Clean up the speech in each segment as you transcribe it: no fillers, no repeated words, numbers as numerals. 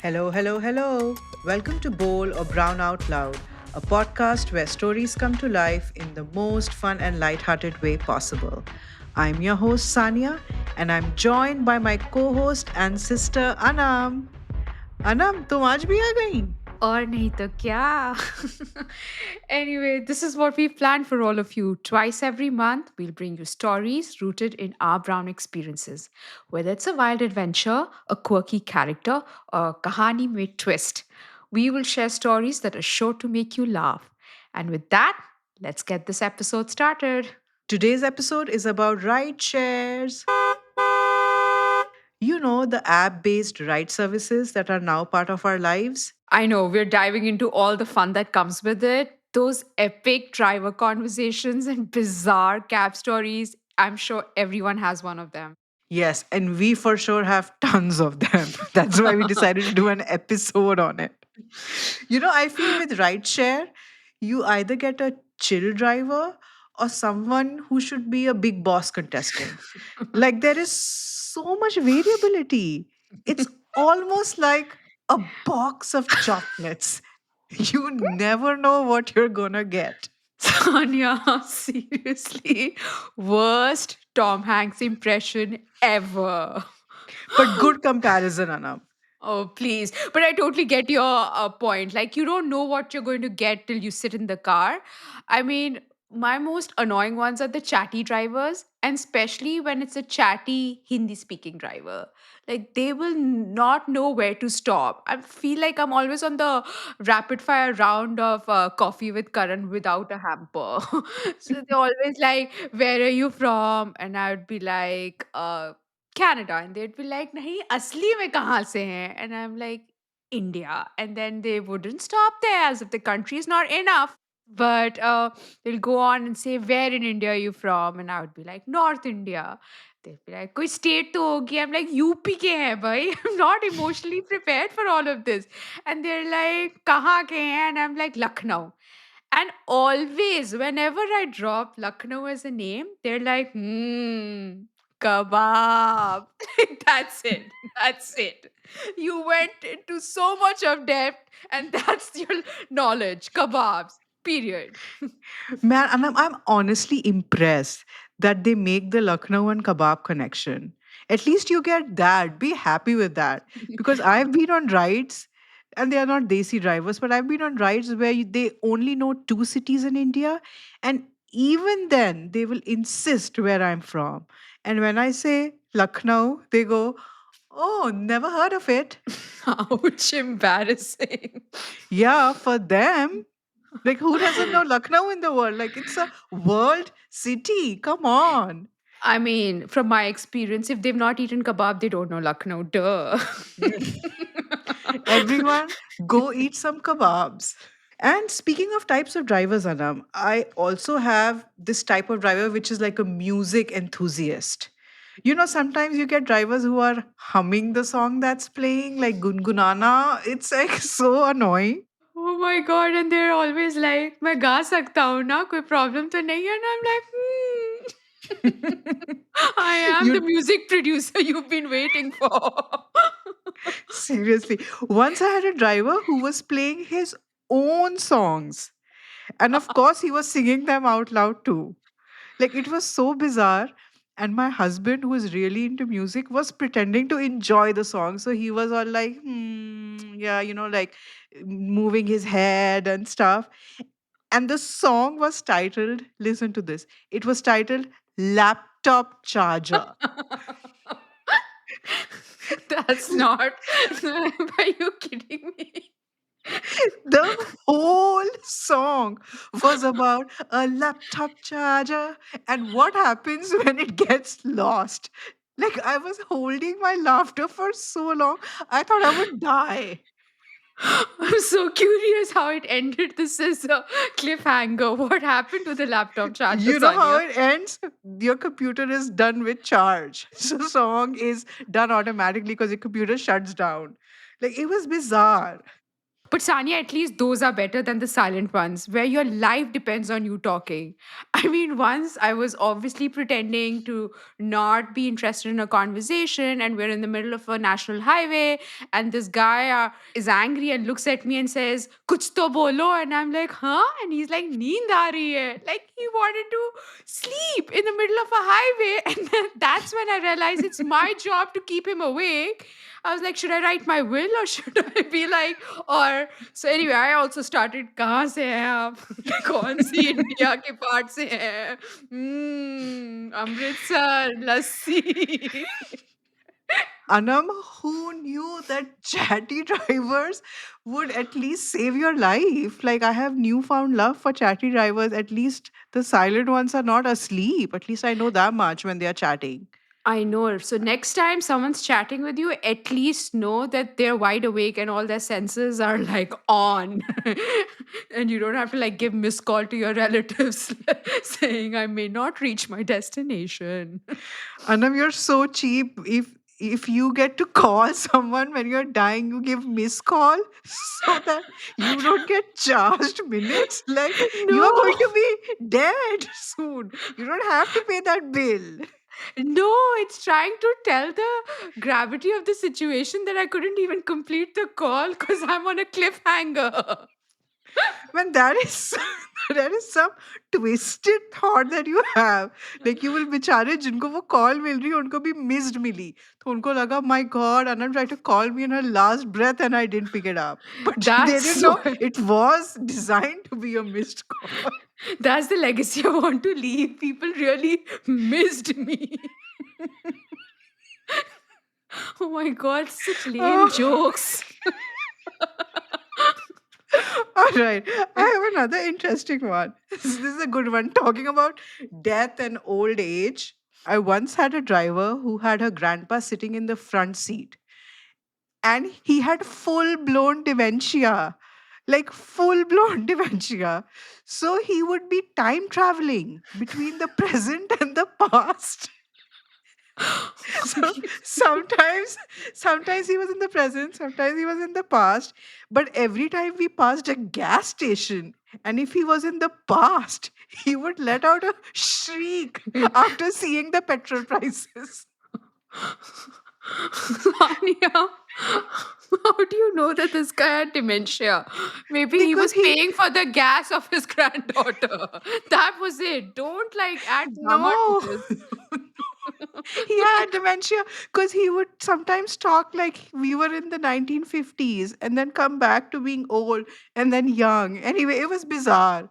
Hello, hello, hello. Welcome to Bowl or Brown Out Loud, a podcast where stories come to life in the most fun and lighthearted way possible. I'm your host, Sania, and I'm joined by my co host and sister, Anam. Anam, तुम आज भी आ गई? और नहीं तो क्या? Anyway, this is what we've planned for all of you. Twice every month, we'll bring you stories rooted in our brown experiences. Whether it's a wild adventure, a quirky character, or a kahani with twist, we will share stories that are sure to make you laugh. And with that, let's get this episode started. Today's episode is about ride shares. You know, the app based ride services that are now part of our lives? I know we're diving into all the fun that comes with it. Those epic driver conversations and bizarre cab stories. I'm sure everyone has one of them. Yes, and we for sure have tons of them. That's why we decided to do an episode on it. You know, I feel with rideshare, you either get a chill driver or someone who should be a big boss contestant. Like, there is so much variability. It's almost like a box of chocolates. You never know what you're gonna get. Tanya, seriously, worst Tom Hanks impression ever. But good comparison, Anam. Oh, please. But I totally get your point. Like, you don't know what you're going to get till you sit in the car. I mean, my most annoying ones are the chatty drivers, and especially when it's a chatty Hindi speaking driver. Like, they will not know where to stop. I feel like I'm always on the rapid fire round of coffee with Karan without a hamper. So they're always like, "Where are you from?" And I would be like, Canada, and they'd be like, "नहीं असली में कहाँ से हैं?" And I'm like, "India." And then they wouldn't stop there as if the country is not enough. But they'll go on and say, "Where in India are you from?" And I would be like, "North India." They'd be like, "कोई state तो होगी." I'm like, "UP के हैं भाई." I'm not emotionally prepared for all of this. And they're like, "कहाँ के हैं?" And I'm like, "Lucknow." And always, whenever I drop Lucknow as a name, they're like, kebab. That's it. That's it. You went into so much of depth, and that's your knowledge. Kebabs, period. Man, and I'm honestly impressed that they make the Lucknow and kebab connection. At least you get that. Be happy with that. Because I've been on rides, and they are not desi drivers, but I've been on rides where they only know two cities in India. And even then, they will insist where I'm from. And when I say Lucknow, they go, "Oh, never heard of it." Ouch, embarrassing. Yeah, for them, like, who doesn't know Lucknow in the world? Like, it's a world city. Come on. I mean, from my experience, if they've not eaten kebab, they don't know Lucknow. Duh. Everyone, go eat some kebabs. And speaking of types of drivers, Anam, I also have this type of driver which is like a music enthusiast. You know, sometimes you get drivers who are humming the song that's playing, like Gungunana. It's like so annoying. Oh my god, and they're always like, मैं गा सकता हूँ ना, कोई problem तो नहीं है ना? I'm like, I am the You music producer you've been waiting for. seriously. Once I had a driver who was playing his own songs. And of course, he was singing them out loud too. Like, it was so bizarre. And my husband, who is really into music, was pretending to enjoy the song. So he was all like, yeah, like moving his head and stuff. And the song was titled, listen to this, it was titled Laptop Charger. That's not. Are you kidding me? The whole song was about a laptop charger and what happens when it gets lost. Like, I was holding my laughter for so long, I thought I would die. I'm so curious how it ended. This is a cliffhanger. What happened to the laptop charger, You know how Sanya? it ends? Your computer is done with charge. So, song is done automatically because your computer shuts down. Like, it was bizarre. But Sanya, at least those are better than the silent ones where your life depends on you talking. I mean, once I was obviously pretending to not be interested in a conversation, and we're in the middle of a national highway, and this guy is angry and looks at me and says, Kuch to bolo. And I'm like, huh? And he's like, Neend aa rahi hai. Like, he wanted to sleep in the middle of a highway. And then that's when I realized it's my job to keep him awake. I was like, should I write my will or should I be like, or so anyway, I also started कहाँ से हैं आप? कौन सी India के part से हैं? अमृतसर, लस्सी. Anam, who knew that chatty drivers would at least save your life? Like, I have newfound love for chatty drivers. At least the silent ones are not asleep. At least I know that much when they are chatting. I know. So next time someone's chatting with you, at least know that they're wide awake and all their senses are like on. And you don't have to like give missed call to your relatives saying I may not reach my destination. Anam, you're so cheap. If you get to call someone when you're dying, you give miss call so that you don't get charged minutes. Like you are No. going to be dead soon. You don't have to pay that bill. No, it's trying to tell the gravity of the situation that I couldn't even complete the call because I'm on a cliffhanger. Man, that is that is some twisted thought that you have. Like you will बेचारे जिनको वो call मिल रही है उनको भी missed मिली तो उनको लगा my God Anand tried to call me in her last breath and I didn't pick it up. But they That's didn't know what, it was designed to be a missed call. that's the legacy I want to leave. People really missed me. Oh my god, such lame Oh, jokes. all right. I have another interesting one. This is a good one. Talking about death and old age. I once had a driver who had her grandpa sitting in the front seat and he had full blown dementia, like full blown dementia. So he would be time traveling between the present and the past. So sometimes he was in the present, sometimes he was in the past. But every time we passed a gas station, and if he was in the past, he would let out a shriek after seeing the petrol prices. Sanya, how do you know that this guy had dementia? Maybe he Because was he paying for the gas of his granddaughter. That was it. Don't like add drama to no. this. He had dementia because he would sometimes talk like we were in the 1950s and then come back to being old and then young. Anyway, it was bizarre.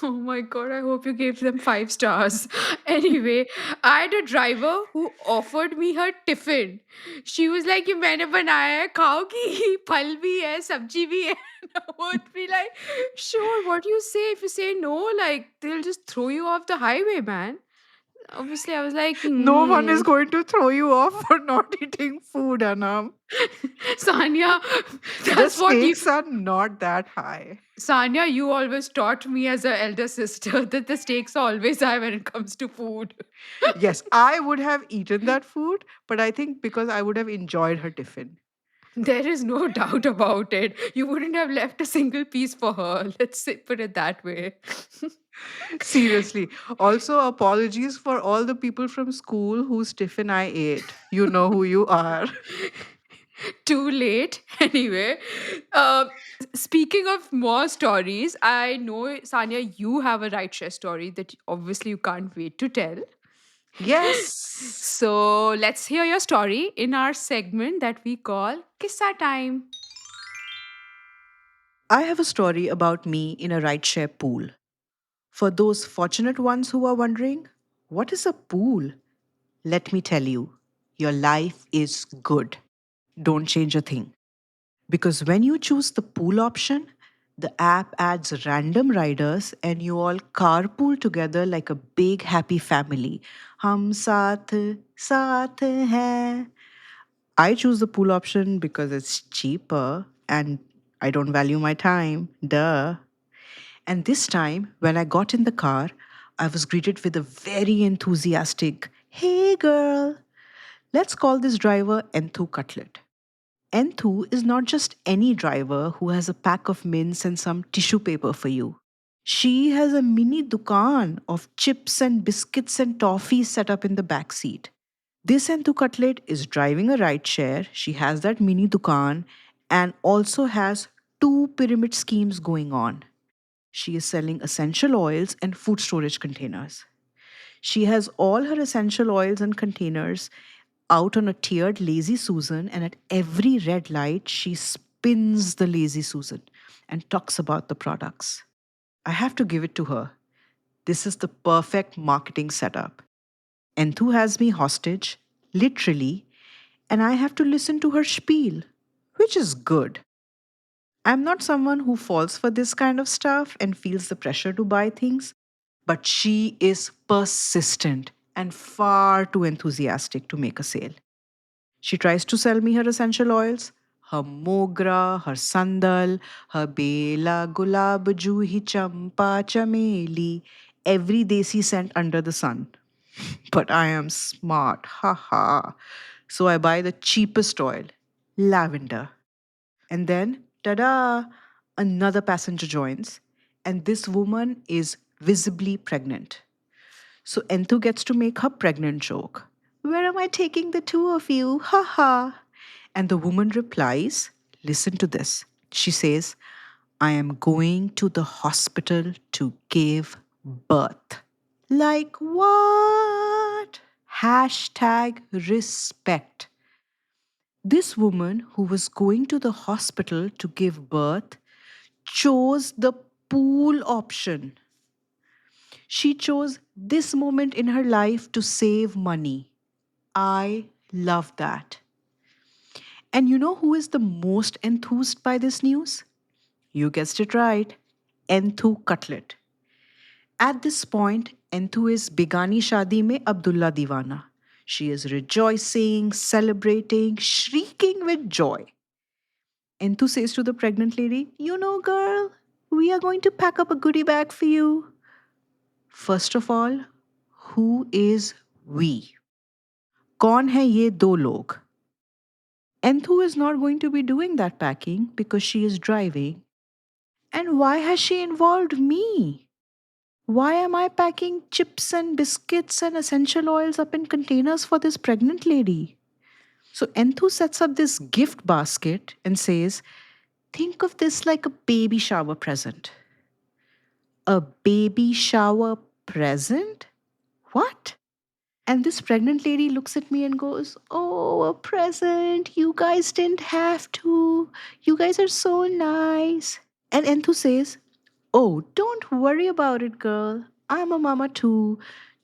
Oh my god, I hope you gave them 5 stars. Anyway, I had a driver who offered me her tiffin. She was like, ये मैंने बनाया है खाओगी फल भी है सब्जी भी है. And I would be like, sure, what do you say? If you say no, like they'll just throw you off the highway, man. Obviously, I was like, No one is hmm. going to throw you off for not eating food, Anam. Sanya, The that's what you stakes are not that high. Sanya, you always taught me as an elder sister that the stakes are always high when it comes to food. Yes, I would have eaten that food, but I think because I would have enjoyed her tiffin. There is no doubt about it. You wouldn't have left a single piece for her. Put it that way. Seriously. Also, apologies for all the people from school whose tiffin I ate. You know who you are. Too late. Anyway, um, speaking of more stories, I know, Sanya, you have a right share story that obviously you can't wait to tell. Yes. So let's hear your story in our segment that we call Kissa Time. I have a story about me in a rideshare pool. For those fortunate ones who are wondering, what is a pool? Let me tell you, your life is good. Don't change a thing. Because when you choose the pool option, the app adds random riders and you all carpool together like a big happy family. Hum saath saath hai. I choose the pool option because it's cheaper and I don't value my time. Duh. And this time, when I got in the car, I was greeted with a very enthusiastic, "Hey girl, let's call this driver Enthu Cutlet." Enthu is not just any driver who has a pack of mints and some tissue paper for you. She has a mini dukan of chips and biscuits and toffees set up in the back seat. This Enthu Cutlet is driving a ride share. She has that mini dukan and also has two pyramid schemes going on. She is selling essential oils and food storage containers. She has all her essential oils and containers out on a tiered Lazy Susan, and at every red light, she spins the Lazy Susan and talks about the products. I have to give it to her. This is the perfect marketing setup. Enthu has me hostage, literally, and I have to listen to her spiel, which is good. I'm not someone who falls for this kind of stuff and feels the pressure to buy things, but she is persistent and far too enthusiastic to make a sale. She tries to sell me her essential oils, her mogra, her sandal, her bela, gulab, juhi, champa, chameli, every desi scent under the sun. But I am smart, haha. So I buy the cheapest oil, lavender. And then, tada, another passenger joins, and this woman is visibly pregnant. So Enthu gets to make her pregnant joke. Where am I taking the two of you? Ha ha. And the woman replies, listen to this. She says, I am going to the hospital to give birth. Like what? Hashtag respect. This woman who was going to the hospital to give birth chose the pool option. She chose this moment in her life to save money. I love that. And you know who is the most enthused by this news? You guessed it right. Enthu Cutlet. At this point, Enthu is Bigani Shadi mein Abdullah Diwana. She is rejoicing, celebrating, shrieking with joy. Enthu says to the pregnant lady, you know, girl, we are going to pack up a goodie bag for you. First of all, who is we? कौन है ये दो लोग? Enthu is not going to be doing that packing because she is driving. And why has she involved me? Why am I packing chips and biscuits and essential oils up in containers for this pregnant lady? So Enthu sets up this gift basket and says, think of this like a baby shower present. A baby shower present? What? And this pregnant lady looks at me and goes, oh, a present. You guys didn't have to. You guys are so nice. And Enthu says, oh, don't worry about it, girl. I'm a mama too,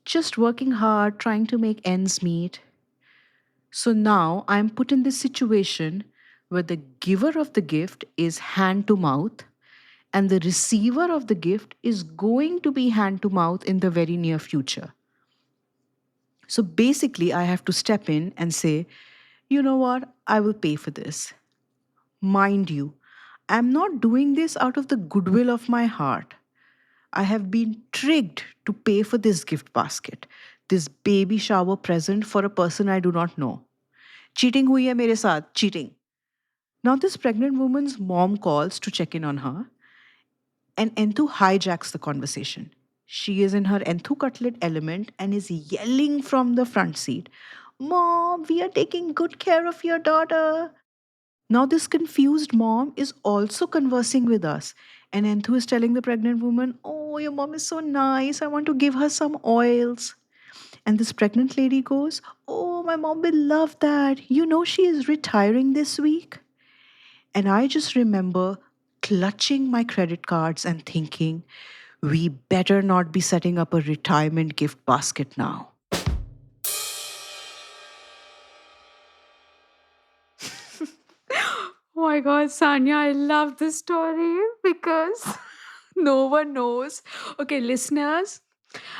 just working hard, trying to make ends meet. So now I'm put in this situation where the giver of the gift is hand to mouth, and the receiver of the gift is going to be hand to mouth in the very near future. So basically, I have to step in and say, you know what, I will pay for this. Mind you, I'm not doing this out of the goodwill of my heart. I have been tricked to pay for this gift basket, this baby shower present for a person I do not know. Cheating hui hai mere saath, cheating. Now, this pregnant woman's mom calls to check in on her, and Enthu hijacks the conversation. She is in her Enthu Cutlet element and is yelling from the front seat, Mom, we are taking good care of your daughter. Now, this confused mom is also conversing with us. And Enthu is telling the pregnant woman, oh, your mom is so nice. I want to give her some oils. And this pregnant lady goes, oh, my mom will love that. You know, she is retiring this week. And I just remember clutching my credit cards and thinking, we better not be setting up a retirement gift basket now. Oh my god, Sanya, I love this story because no one knows. Okay, listeners,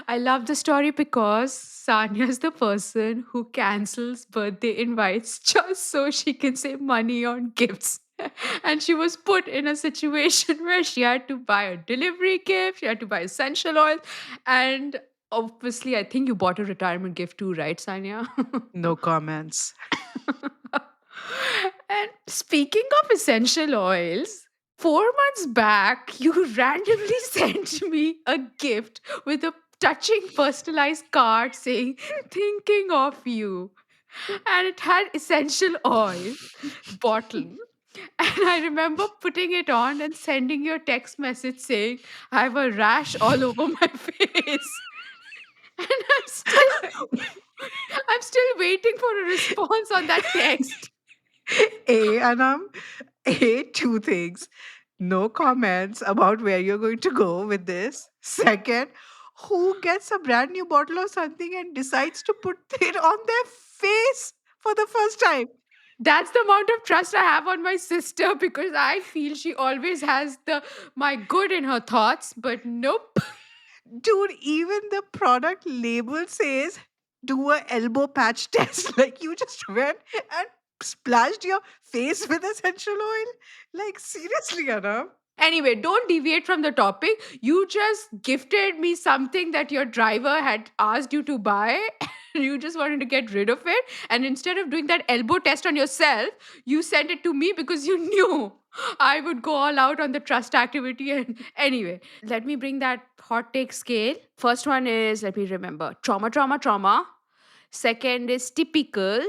I love the story because Sanya is the person who cancels birthday invites just so she can save money on gifts. And she was put in a situation where she had to buy a delivery gift, she had to buy essential oil, and obviously, I think you bought a retirement gift too, right, Sanya? No comments. And Speaking of essential oils, 4 months back, you randomly sent me a gift with a touching personalized card saying, thinking of you. And it had essential oil bottle. And I remember putting it on and sending you a text message saying, I have a rash all over my face. And I'm still waiting for a response on that text. Anam, two things. No comments about where you're going to go with this. Second, who gets a brand new bottle of something and decides to put it on their face for the first time? That's the amount of trust I have on my sister because I feel she always has the my good in her thoughts, but nope. Dude, even the product label says do a elbow patch test. Like you just went and splashed your face with essential oil. Like seriously, Anam. Anyway, don't deviate from the topic. You just gifted me something that your driver had asked you to buy. You just wanted to get rid of it. And instead of doing that elbow test on yourself, you sent it to me because you knew I would go all out on the trust activity. And anyway, let me bring that hot take scale. First one is, let me remember, trauma, trauma, trauma. Second is typical.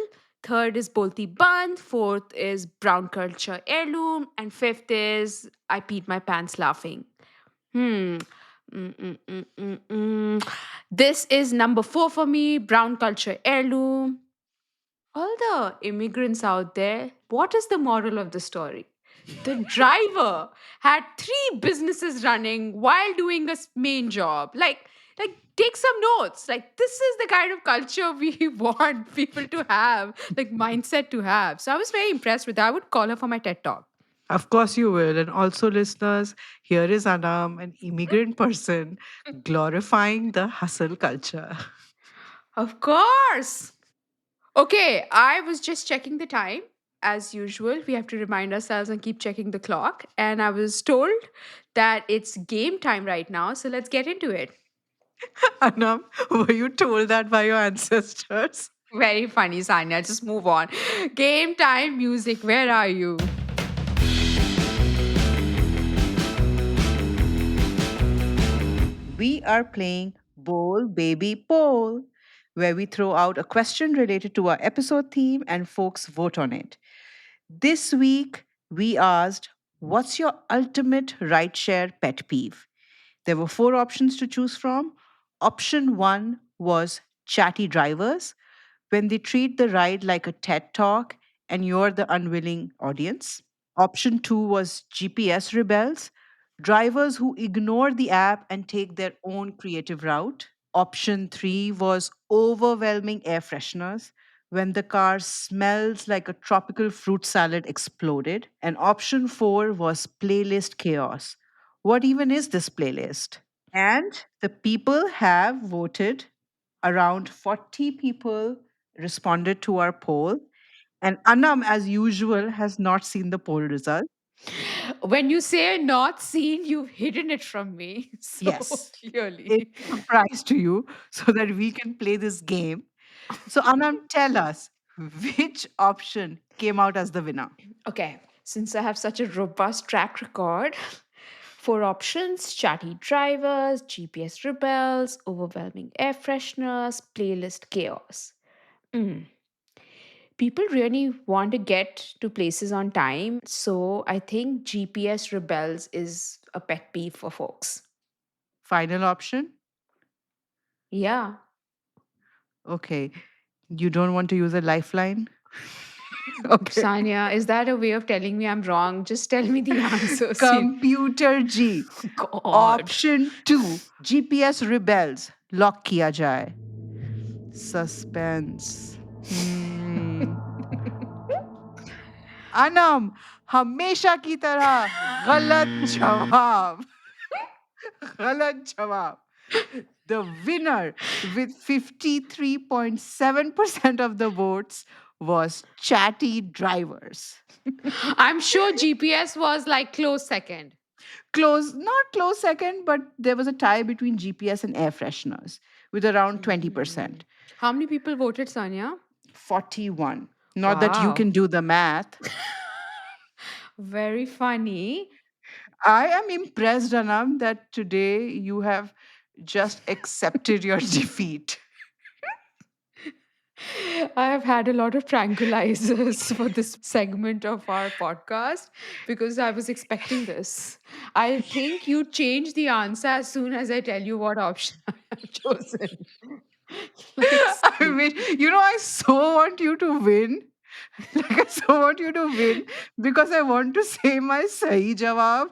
Third is bolti band. Fourth is brown culture heirloom. And fifth is I peed my pants laughing. Hmm. This is number four for me, brown culture heirloom. All the immigrants out there, what is the moral of the story? The driver had three businesses running while doing a main job. Like, take some notes. Like, this is the kind of culture we want people to have, like, mindset to have. So I was very impressed with that. I would call her for my TED talk. Of course you will. And also, listeners, here is Anam, an immigrant person, glorifying the hustle culture. Of course. Okay, I was just checking the time. As usual, we have to remind ourselves and keep checking the clock. And I was told that it's game time right now. So let's get into it. Anam, were you told that by your ancestors? Very funny, Sanya. Just move on. Game time music. Where are you? We are playing Bowl Baby Poll, where we throw out a question related to our episode theme and folks vote on it. This week, we asked, what's your ultimate rideshare pet peeve? There were four options to choose from. Option one was chatty drivers, when they treat the ride like a TED talk and you're the unwilling audience. Option two was GPS rebels, drivers who ignore the app and take their own creative route. Option three was overwhelming air fresheners, when the car smells like a tropical fruit salad exploded. And option four was playlist chaos. What even is this playlist? And the people have voted. Around 40 people responded to our poll. And Anam, as usual, has not seen the poll result. When you say not seen, you've hidden it from me so Yes, it's clearly. a surprise to you so that we can play this game. So, Anam, tell us which option came out as the winner. Okay, since I have such a robust track record, four options: chatty drivers, GPS rebels, overwhelming air fresheners, playlist chaos. Mm. People really want to get to places on time, so I think GPS rebels is a pet peeve for folks. Final option? Yeah. Okay. You don't want to use a lifeline? Okay. Sanya, is that a way of telling me I'm wrong? Just tell me the answer. See, Computer G. God. Option 2, GPS rebels. Lock किया जाए. Suspense. Hmm. Anam हमेशा की तरह गलत जवाब. गलत जवाब. The winner with 53.7% of the votes was Chatty Drivers. I'm sure GPS was like close second. Close, not close second, but there was a tie between GPS and air fresheners with around Mm. 20%. How many people voted, Sanya? 41. Not that you Wow. can do the math. Very funny. I am impressed, Anam, that today you have just accepted your defeat. I have had a lot of tranquilizers for this segment of our podcast because I was expecting this. I think you change the answer as soon as I tell you what option I have chosen. Let's I see. mean, I so want you to win. Like, I so want you to win because I want to say my sahi jawab,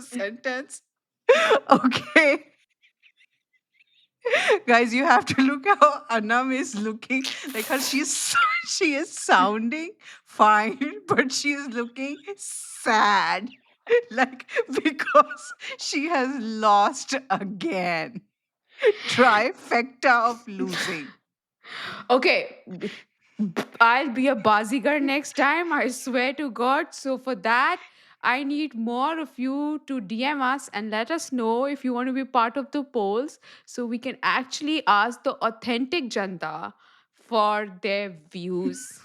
sentence. Okay. Guys, you have to look how Anam is looking. Like her, she is sounding fine, but she is looking sad. Like because she has lost again. Trifecta of losing. Okay, I'll be a bazigar next time, I swear to God. So, for that, I need more of you to DM us and let us know if you want to be part of the polls so we can actually ask the authentic Janta for their views.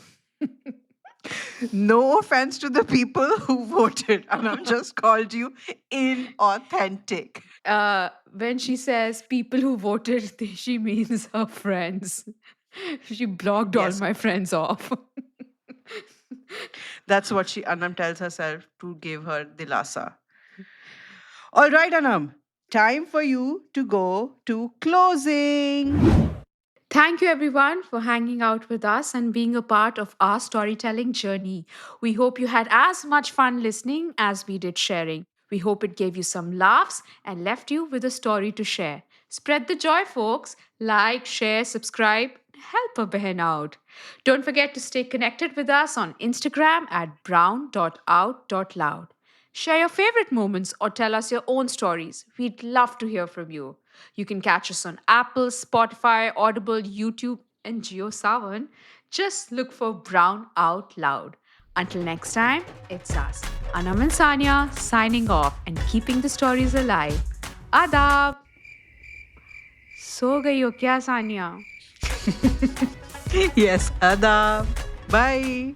No offense to the people who voted. Anam just called you inauthentic. When she says people who voted, she means her friends. She blocked all Yes, my friends off. that's what Anam tells herself to give her dilasa. All right, Anam. Time for you to go to closing. Thank you, everyone, for hanging out with us and being a part of our storytelling journey. We hope you had as much fun listening as we did sharing. We hope it gave you some laughs and left you with a story to share. Spread the joy, folks. Like, share, subscribe, help a behan out. Don't forget to stay connected with us on Instagram at brown.out.loud. Share your favorite moments or tell us your own stories. We'd love to hear from you. You can catch us on Apple, Spotify, Audible, YouTube, and GeoSavan. Just look for Brown Out Loud. Until next time, it's us, Anam and Sanya, signing off and keeping the stories alive. Adab! सो गई हो क्या Sania Yes, Adab. Bye.